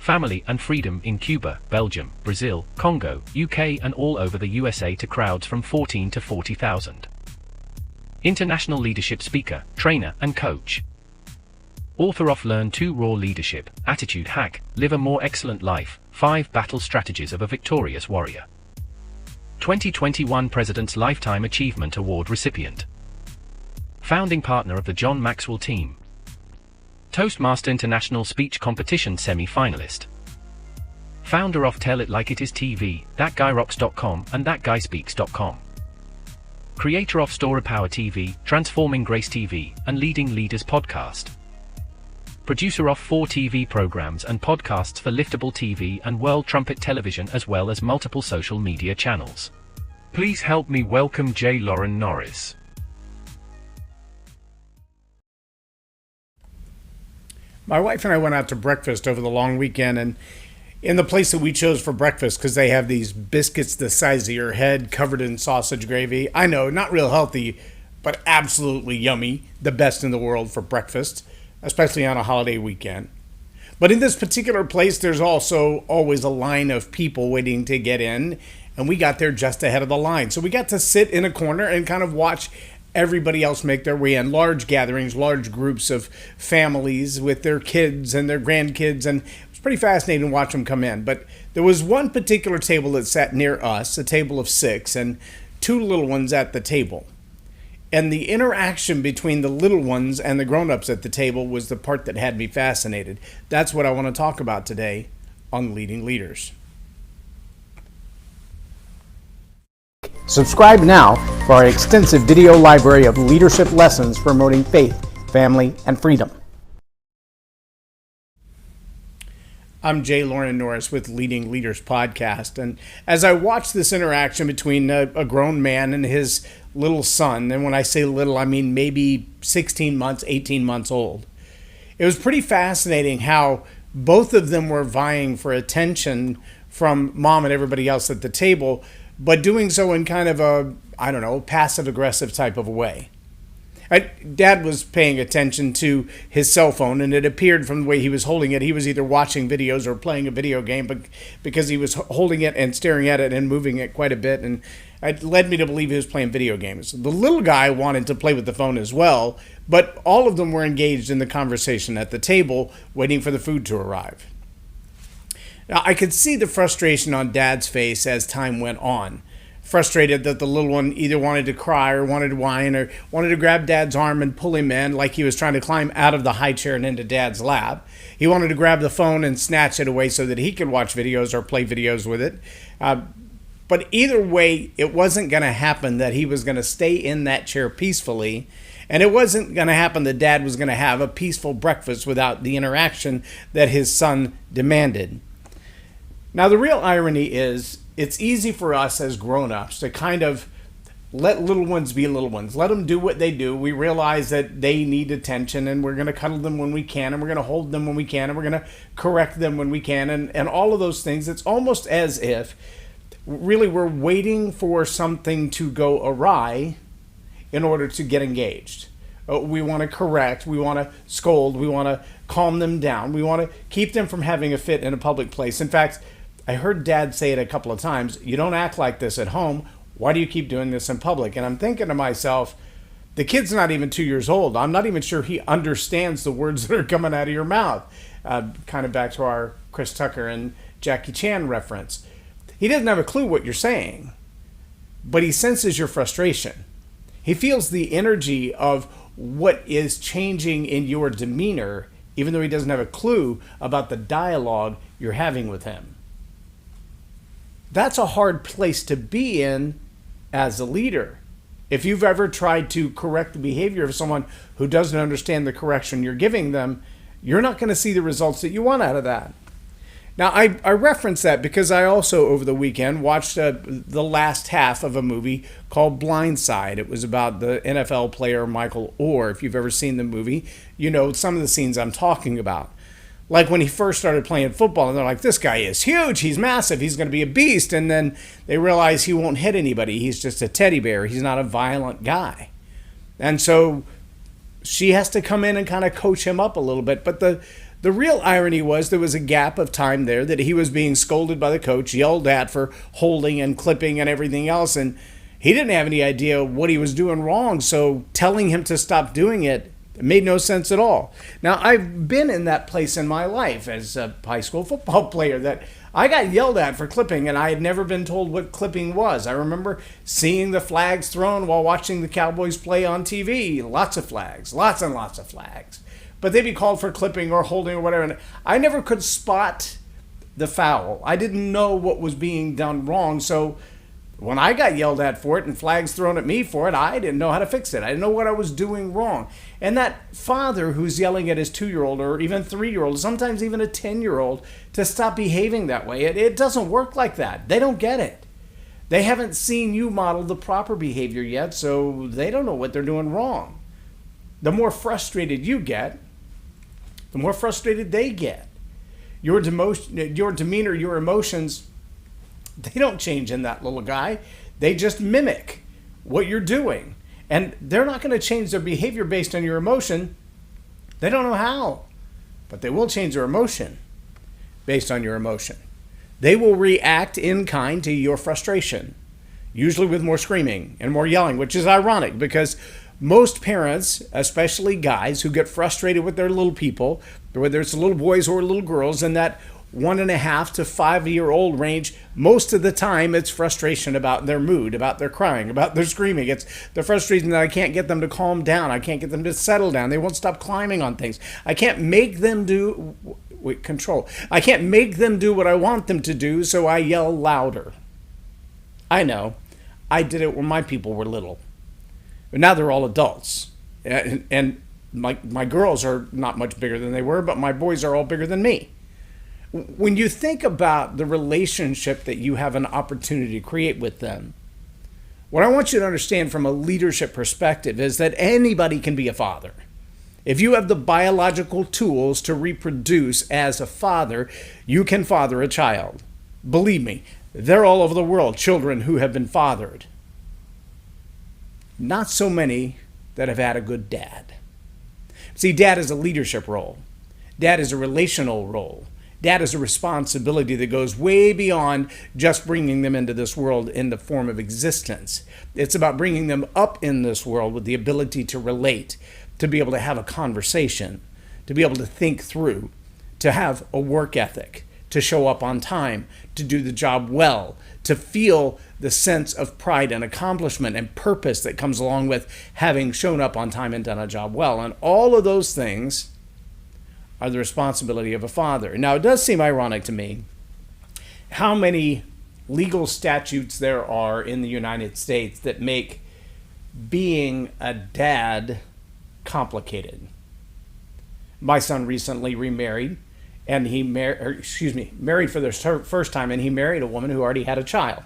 family and freedom in Cuba, Belgium, Brazil, Congo, UK and all over the USA to crowds from 14 to 40,000. International leadership speaker, trainer and coach. Author of Learn to Raw Leadership, Attitude Hack, Live a More Excellent Life, 5 Battle Strategies of a Victorious Warrior. 2021 President's Lifetime Achievement Award recipient. Founding partner of the John Maxwell team. Toastmaster International Speech Competition semi-finalist. Founder of Tell It Like It Is TV, ThatGuyRocks.com and ThatGuySpeaks.com. Creator of Story Power TV, Transforming Grace TV, and Leading Leaders Podcast. Producer of 4 TV programs and podcasts for Liftable TV and World Trumpet Television as well as multiple social media channels. Please help me welcome J Loren Norris. My wife and I went out to breakfast over the long weekend, and in the place that we chose for breakfast, because they have these biscuits the size of your head covered in sausage gravy. I know, not real healthy, but absolutely yummy. The best in the world for breakfast, especially on a holiday weekend. But in this particular place, there's also always a line of people waiting to get in, and we got there just ahead of the line. So we got to sit in a corner and kind of watch everybody else make their way in. Large gatherings, large groups of families with their kids and their grandkids, and it was pretty fascinating to watch them come in. But there was one particular table that sat near us, a table of 6, and 2 little ones at the table. And the interaction between the little ones and the grown-ups at the table was the part that had me fascinated. That's what I want to talk about today on Leading Leaders. Subscribe now for our extensive video library of leadership lessons promoting faith, family, and freedom. I'm J Loren Norris with Leading Leaders Podcast, and as I watched this interaction between a grown man and his little son, and when I say little, I mean maybe 16 months, 18 months old, it was pretty fascinating how both of them were vying for attention from mom and everybody else at the table, but doing so in kind of a, passive-aggressive type of a way. Dad was paying attention to his cell phone, and it appeared from the way he was holding it, he was either watching videos or playing a video game, but because he was holding it and staring at it and moving it quite a bit, and it led me to believe he was playing video games. The little guy wanted to play with the phone as well, but all of them were engaged in the conversation at the table, waiting for the food to arrive. Now, I could see the frustration on Dad's face as time went on. Frustrated that the little one either wanted to cry or wanted to whine or wanted to grab Dad's arm and pull him in like he was trying to climb out of the high chair and into Dad's lap. He wanted to grab the phone and snatch it away so that he could watch videos or play videos with it. But either way, it wasn't going to happen that he was going to stay in that chair peacefully. And it wasn't going to happen that Dad was going to have a peaceful breakfast without the interaction that his son demanded. Now, the real irony is it's easy for us as grown-ups to kind of let little ones be little ones. Let them do what they do. We realize that they need attention, and we're going to cuddle them when we can, and we're going to hold them when we can, and we're going to correct them when we can, and all of those things. It's almost as if really we're waiting for something to go awry in order to get engaged. We want to correct, we want to scold, we want to calm them down, we want to keep them from having a fit in a public place. In fact, I heard Dad say it a couple of times, you don't act like this at home, why do you keep doing this in public? And I'm thinking to myself, the kid's not even 2 years old. I'm not even sure he understands the words that are coming out of your mouth. Kind of back to our Chris Tucker and Jackie Chan reference. He doesn't have a clue what you're saying, but he senses your frustration. He feels the energy of what is changing in your demeanor, even though he doesn't have a clue about the dialogue you're having with him. That's a hard place to be in as a leader. If you've ever tried to correct the behavior of someone who doesn't understand the correction you're giving them, you're not going to see the results that you want out of that. Now, I reference that because I also, over the weekend, watched the last half of a movie called Blindside. It was about the NFL player Michael Orr. If you've ever seen the movie, you know some of the scenes I'm talking about. Like when he first started playing football, and they're like, this guy is huge, he's massive, he's going to be a beast. And then they realize he won't hit anybody. He's just a teddy bear. He's not a violent guy. And so she has to come in and kind of coach him up a little bit. But the The real irony was there was a gap of time there that he was being scolded by the coach, yelled at for holding and clipping and everything else, and he didn't have any idea what he was doing wrong, so telling him to stop doing it made no sense at all. Now, I've been in that place in my life as a high school football player that I got yelled at for clipping, and I had never been told what clipping was. I remember seeing the flags thrown while watching the Cowboys play on TV. Lots of flags, lots and lots of flags. But they'd be called for clipping or holding or whatever. And I never could spot the foul. I didn't know what was being done wrong. So when I got yelled at for it and flags thrown at me for it, I didn't know how to fix it. I didn't know what I was doing wrong. And that father who's yelling at his 2-year-old or even 3-year-old, sometimes even a 10-year-old, to stop behaving that way, it doesn't work like that. They don't get it. They haven't seen you model the proper behavior yet, so they don't know what they're doing wrong. The more frustrated you get, the more frustrated they get. Your demeanor, your emotions, they don't change in that little guy. They just mimic what you're doing. And they're not going to change their behavior based on your emotion. They don't know how. But they will change their emotion based on your emotion. They will react in kind to your frustration, usually with more screaming and more yelling, which is ironic because most parents, especially guys who get frustrated with their little people, whether it's little boys or little girls, in that 1.5 to 5-year-old range, most of the time it's frustration about their mood, about their crying, about their screaming. It's the frustration that I can't get them to calm down. I can't get them to settle down. They won't stop climbing on things. I can't make them do control. I can't make them do what I want them to do, so I yell louder. I know. I did it when my people were little. But now they're all adults. And my girls are not much bigger than they were, but my boys are all bigger than me. When you think about the relationship that you have an opportunity to create with them, what I want you to understand from a leadership perspective is that anybody can be a father. If you have the biological tools to reproduce as a father, you can father a child. Believe me, they're all over the world, children who have been fathered. Not so many that have had a good dad. See, dad is a leadership role. Dad is a relational role. Dad is a responsibility that goes way beyond just bringing them into this world in the form of existence. It's about bringing them up in this world with the ability to relate, to be able to have a conversation, to be able to think through, to have a work ethic, to show up on time, to do the job well, to feel the sense of pride and accomplishment and purpose that comes along with having shown up on time and done a job well. And all of those things are the responsibility of a father. Now, it does seem ironic to me how many legal statutes there are in the United States that make being a dad complicated. My son recently remarried, and he married for the first time, and he married a woman who already had a child.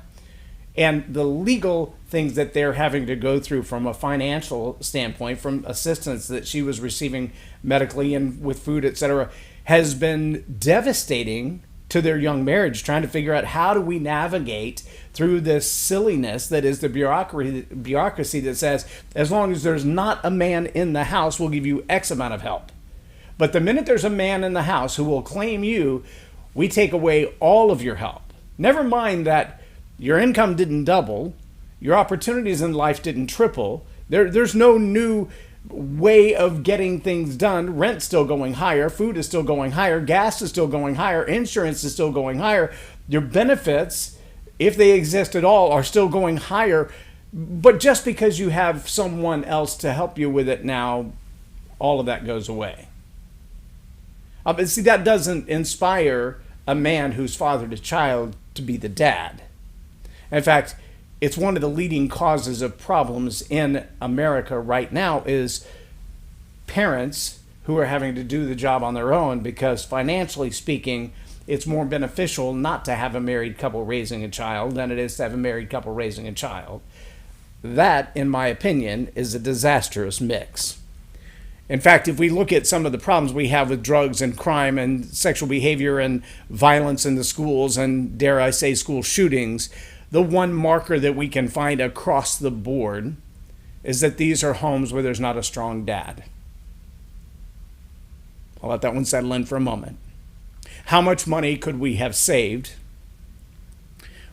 And the legal things that they're having to go through from a financial standpoint, from assistance that she was receiving medically and with food, etc., has been devastating to their young marriage, trying to figure out how do we navigate through this silliness that is the bureaucracy that says, as long as there's not a man in the house, we'll give you X amount of help. But the minute there's a man in the house who will claim you, we take away all of your help. Never mind that your income didn't double, your opportunities in life didn't triple, there's no new way of getting things done. Rent's still going higher, food is still going higher, gas is still going higher, insurance is still going higher. Your benefits, if they exist at all, are still going higher. But just because you have someone else to help you with it now, all of that goes away. But see, that doesn't inspire a man who's fathered a child to be the dad. In fact, it's one of the leading causes of problems in America right now is parents who are having to do the job on their own because financially speaking, it's more beneficial not to have a married couple raising a child than it is to have a married couple raising a child. That, in my opinion, is a disastrous mix. In fact, if we look at some of the problems we have with drugs and crime and sexual behavior and violence in the schools and, dare I say, school shootings, the one marker that we can find across the board is that these are homes where there's not a strong dad. I'll let that one settle in for a moment. How much money could we have saved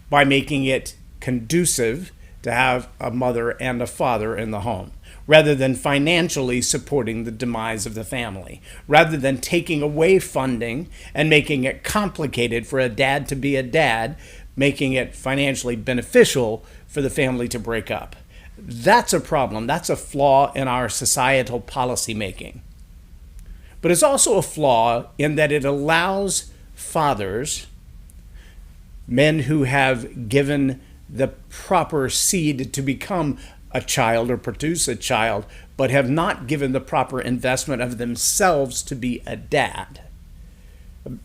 by making it conducive to have a mother and a father in the home, rather than financially supporting the demise of the family, rather than taking away funding and making it complicated for a dad to be a dad, making it financially beneficial for the family to break up? That's a problem. That's a flaw in our societal policy making. But it's also a flaw in that it allows fathers, men who have given the proper seed to become a child or produce a child, but have not given the proper investment of themselves to be a dad.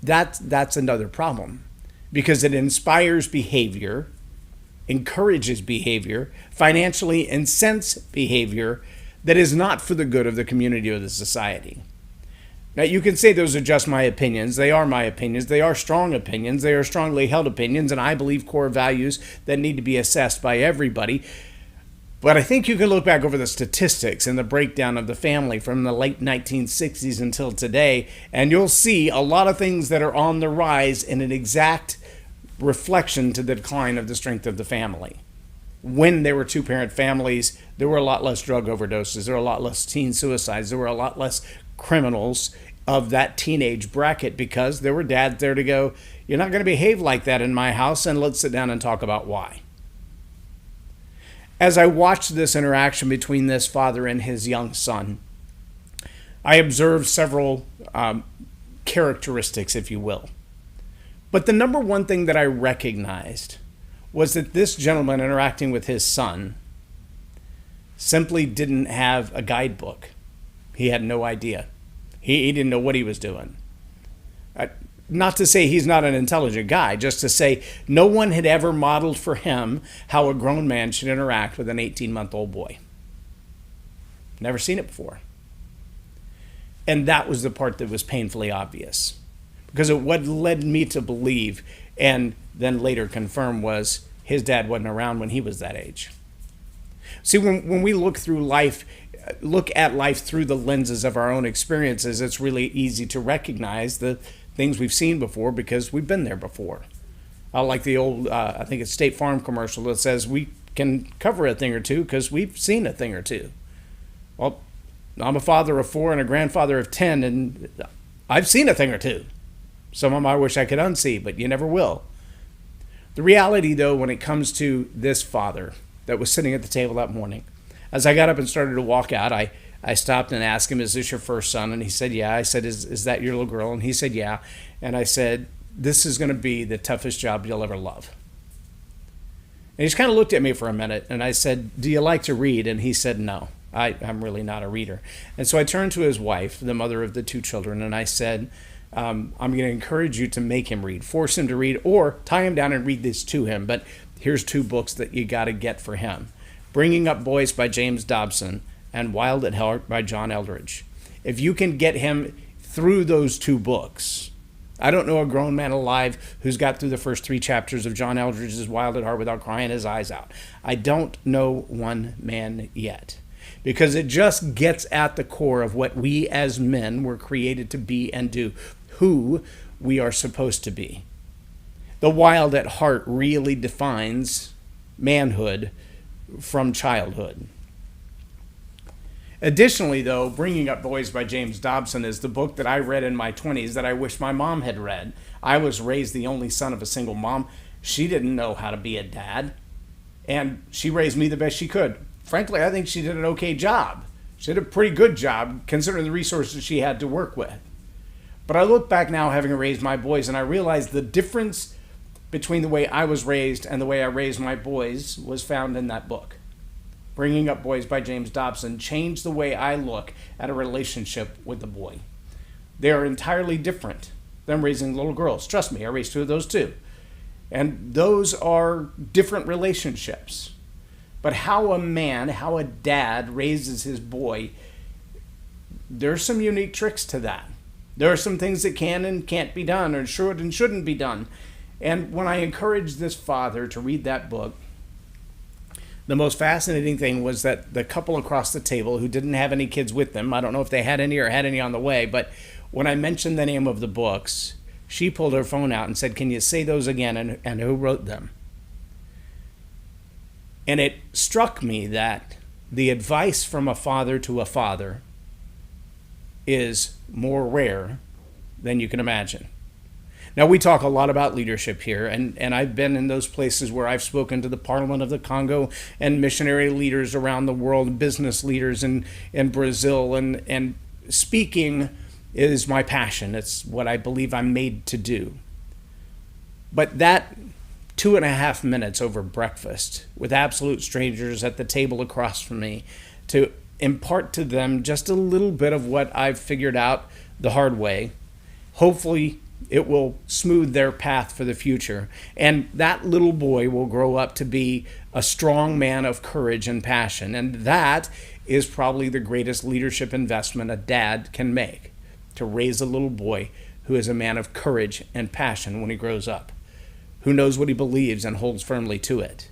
That's another problem, because it inspires behavior, encourages behavior, financially incents behavior that is not for the good of the community or the society. Now, you can say those are just my opinions. They are my opinions. They are strong opinions. They are strongly held opinions, and I believe core values that need to be assessed by everybody. But I think you can look back over the statistics and the breakdown of the family from the late 1960s until today, and you'll see a lot of things that are on the rise in an exact reflection to the decline of the strength of the family. When there were two-parent families, there were a lot less drug overdoses, there were a lot less teen suicides, there were a lot less criminals of that teenage bracket, because there were dads there to go, you're not going to behave like that in my house, and let's sit down and talk about why. As I watched this interaction between this father and his young son, I observed several characteristics, if you will. But the number one thing that I recognized was that this gentleman interacting with his son simply didn't have a guidebook. He had no idea. He didn't know what he was doing. Not to say he's not an intelligent guy, just to say no one had ever modeled for him how a grown man should interact with an 18-month-old boy. Never seen it before. And that was the part that was painfully obvious. Because what led me to believe, and then later confirm, was his dad wasn't around when he was that age. See, when we look at life through the lenses of our own experiences, it's really easy to recognize the things we've seen before because we've been there before. Like the old, I think it's State Farm commercial that says we can cover a thing or two because we've seen a thing or two. Well, I'm a father of 4 and a grandfather of 10, and I've seen a thing or two. Some of them I wish I could unsee, but you never will. The reality, though, when it comes to this father that was sitting at the table that morning, as I got up and started to walk out, I stopped and asked him, is this your first son? And he said, yeah. I said, is that your little girl? And he said, yeah. And I said, this is going to be the toughest job you'll ever love. And he just kind of looked at me for a minute, and I said, do you like to read? And he said, no, I'm really not a reader. And so I turned to his wife, the mother of the 2 children, and I said, I'm going to encourage you to make him read, force him to read, or tie him down and read this to him. But here's 2 books that you got to get for him. Bringing Up Boys by James Dobson and Wild at Heart by John Eldredge. If you can get him through those 2 books, I don't know a grown man alive who's got through the first 3 chapters of John Eldredge's Wild at Heart without crying his eyes out. I don't know one man yet, because it just gets at the core of what we as men were created to be and do, who we are supposed to be. The Wild at Heart really defines manhood from childhood. Additionally, though, Bringing Up Boys by James Dobson is the book that I read in my 20s that I wish my mom had read. I was raised the only son of a single mom. She didn't know how to be a dad, and she raised me the best she could. Frankly, I think she did an okay job. She did a pretty good job considering the resources she had to work with. But I look back now, having raised my boys, and I realize the difference between the way I was raised and the way I raised my boys was found in that book. Bringing Up Boys by James Dobson changed the way I look at a relationship with the boy. They are entirely different than raising little girls. Trust me, I raised 2 of those too. And those are different relationships. But how a dad raises his boy, there's some unique tricks to that. There are some things that can and can't be done, or should and shouldn't be done. And when I encouraged this father to read that book, the most fascinating thing was that the couple across the table who didn't have any kids with them, I don't know if they had any or had any on the way, but when I mentioned the name of the books, she pulled her phone out and said, "Can you say those again, and who wrote them?" And it struck me that the advice from a father to a father is more rare than you can imagine. Now, we talk a lot about leadership here, and I've been in those places where I've spoken to the Parliament of the Congo and missionary leaders around the world, business leaders in Brazil, and speaking is my passion. It's what I believe I'm made to do. But that 2.5 minutes over breakfast with absolute strangers at the table across from me to impart to them just a little bit of what I've figured out the hard way, hopefully it will smooth their path for the future. And that little boy will grow up to be a strong man of courage and passion. And that is probably the greatest leadership investment a dad can make, to raise a little boy who is a man of courage and passion when he grows up, who knows what he believes and holds firmly to it.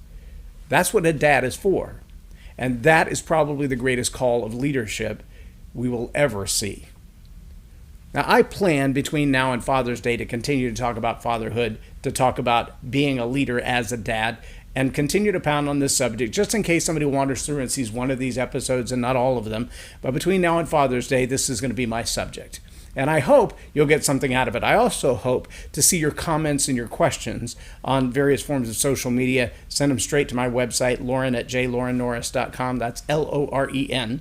That's what a dad is for. And that is probably the greatest call of leadership we will ever see. Now, I plan between now and Father's Day to continue to talk about fatherhood, to talk about being a leader as a dad, and continue to pound on this subject just in case somebody wanders through and sees one of these episodes and not all of them. But between now and Father's Day, this is going to be my subject. And I hope you'll get something out of it. I also hope to see your comments and your questions on various forms of social media. Send them straight to my website, Loren@jlorennorris.com. That's LOREN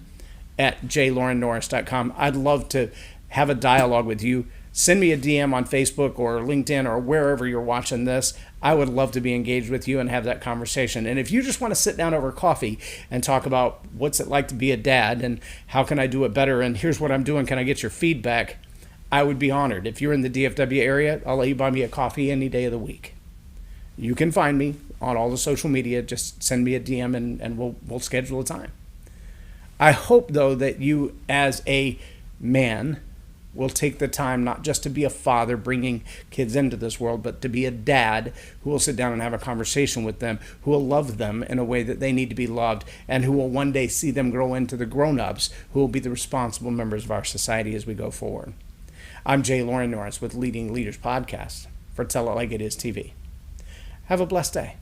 @jlorennorris.com. I'd love to have a dialogue with you. Send me a DM on Facebook or LinkedIn or wherever you're watching this. I would love to be engaged with you and have that conversation. And if you just want to sit down over coffee and talk about what's it like to be a dad and how can I do it better and here's what I'm doing, can I get your feedback, I would be honored. If you're in the DFW area, I'll let you buy me a coffee any day of the week. You can find me on all the social media. Just send me a DM and we'll schedule a time. I hope, though, that you as a man will take the time not just to be a father bringing kids into this world, but to be a dad who will sit down and have a conversation with them, who will love them in a way that they need to be loved, and who will one day see them grow into the grown-ups who will be the responsible members of our society as we go forward. I'm J Loren Norris with Leading Leaders Podcast for Tell It Like It Is TV. Have a blessed day.